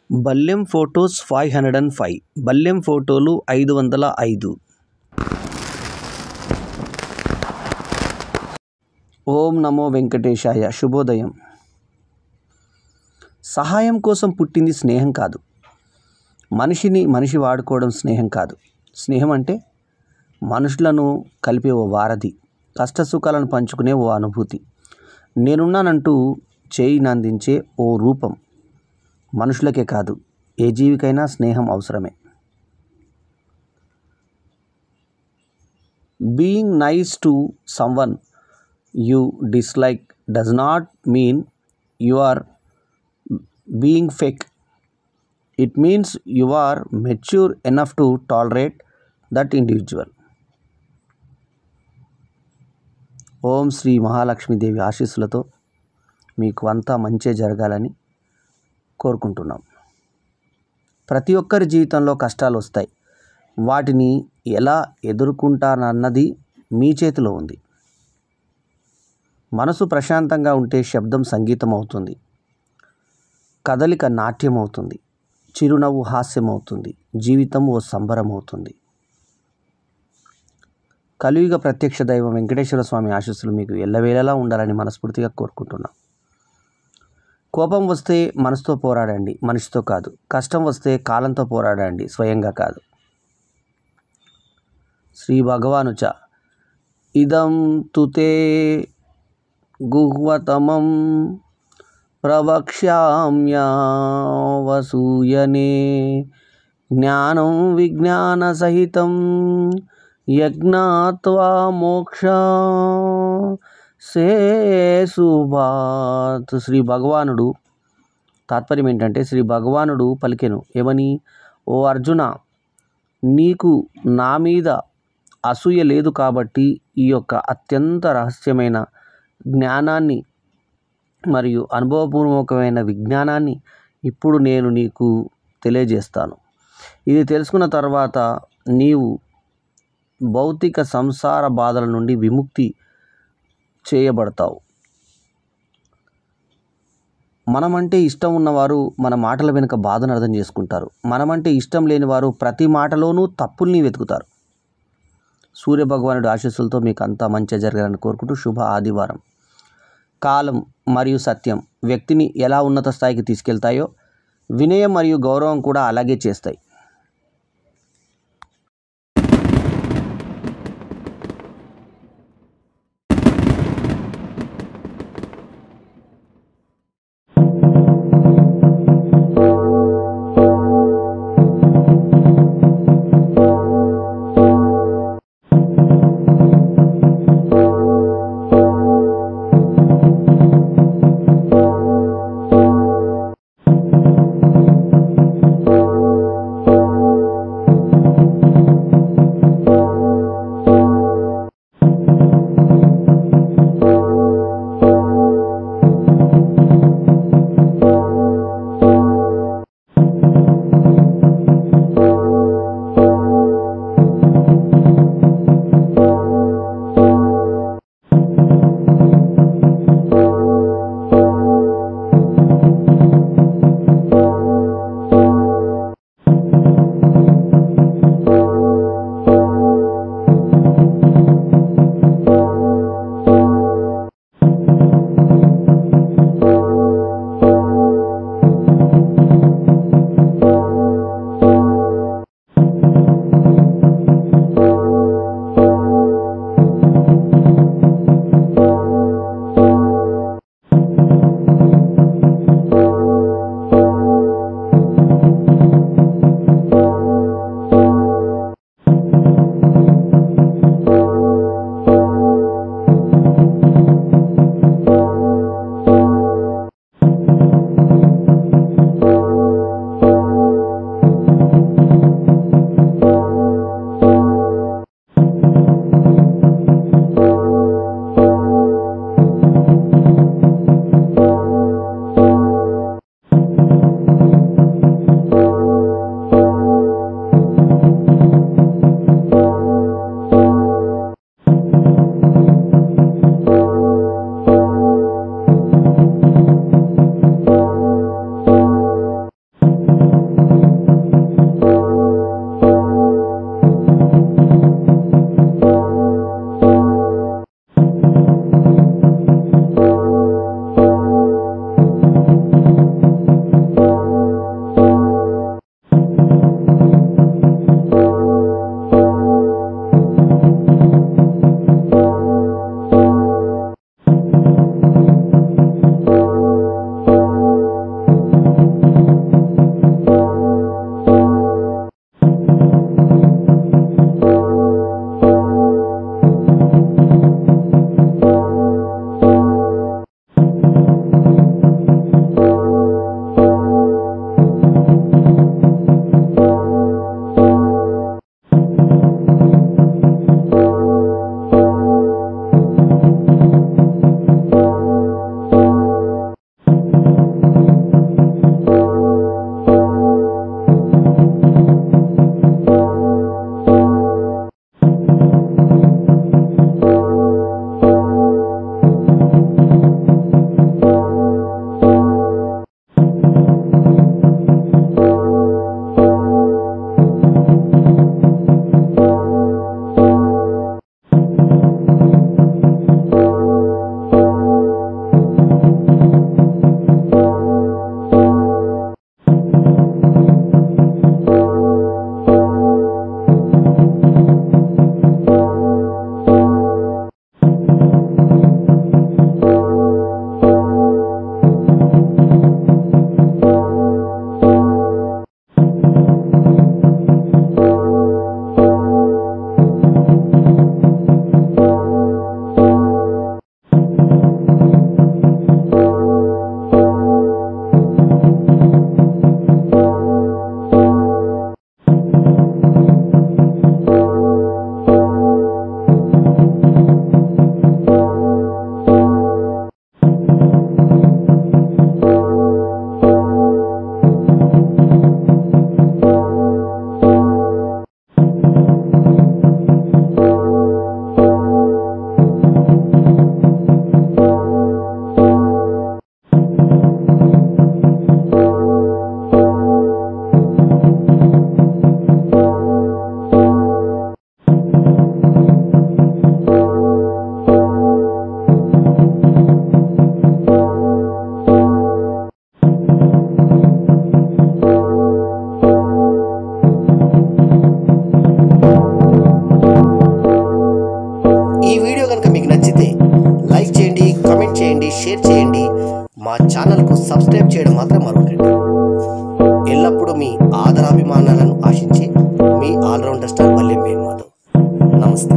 బల్లెం photos 505 బల్లెం ఫోటోలు 505. ఓం నమో వెంకటేశాయ. శుభోదయం. సహాయం కోసం పుట్టింది స్నేహం కాదు. మనిషిని మనిషి వాడుకోవడం స్నేహం కాదు. స్నేహం అంటే మనుషులను కలిపే ఓ వారధి, కష్టసుఖాలను పంచుకునే ఓ అనుభూతి, నేనున్నానంటూ చేయినందించే ఓ రూపం. మనుషులకే కాదు, ఏ జీవికైనా స్నేహం అవసరమే. Being nice to someone you dislike does not mean you are being fake. It means you are mature enough to tolerate that individual. ఓం శ్రీ మహాలక్ష్మీదేవి ఆశీస్సులతో మీకు అంతా మంచే జరగాలని కోరుకుంటున్నాం. ప్రతి ఒక్కరి జీవితంలో కష్టాలు వస్తాయి. వాటిని ఎలా ఎదుర్కొంటానన్నది మీ చేతిలో ఉంది. మనసు ప్రశాంతంగా ఉంటే శబ్దం సంగీతం అవుతుంది, కదలిక నాట్యం అవుతుంది, చిరునవ్వు హాస్యం అవుతుంది, జీవితం ఓ సంబరం అవుతుంది. కలియుగ ప్రత్యక్ష దైవం వెంకటేశ్వర స్వామి ఆశీస్సులు మీకు ఎల్లవేళలా ఉండాలని మనస్ఫూర్తిగా కోరుకుంటున్నాం. కోపం వస్తే మనసుతో పోరాడండి, మనిషితో కాదు. కష్టం వస్తే కాలంతో పోరాడండి, స్వయంగా కాదు. శ్రీ భగవానుచ ఇదం తుతే గుహ్వతమం ప్రవక్ష్యామ్యవసూయనే జ్ఞానం విజ్ఞాన సహితం యజ్ఞాత్వా మోక్ష శేషుభాత్. శ్రీ భగవానుడు తాత్పర్యం ఏంటంటే, శ్రీ భగవానుడు పలికెను ఏమని? ఓ అర్జున, నీకు నా మీద అసూయ లేదు కాబట్టి ఈ యొక్క అత్యంత రహస్యమైన జ్ఞానాన్ని మరియు అనుభవపూర్వకమైన విజ్ఞానాన్ని ఇప్పుడు నేను నీకు తెలియజేస్తాను. ఇది తెలుసుకున్న తర్వాత నీవు భౌతిక సంసార బాధల నుండి విముక్తి చేయబడతావు. మనమంటే ఇష్టం ఉన్నవారు మన మాటల వెనుక బాధను అర్థం చేసుకుంటారు. మనమంటే ఇష్టం లేని వారు ప్రతి మాటలోనూ తప్పుల్ని వెతుకుతారు. సూర్యభగవానుడి ఆశీస్సులతో మీకు అంతా మంచి జరగాలని కోరుకుంటూ శుభ ఆదివారం. కాలం మరియు సత్యం వ్యక్తిని ఎలా ఉన్నత స్థాయికి తీసుకెళ్తాయో వినయం మరియు గౌరవం కూడా అలాగే చేస్తాయి. ఛానల్కు సబ్స్క్రైబ్ చేయడం మాత్రం మరొకటి. ఎల్లప్పుడూ మీ ఆదరాభిమానాలను ఆశించి మీ ఆల్రౌండర్ స్టార్ పల్లెం వేణుమాధవ్. నమస్తే.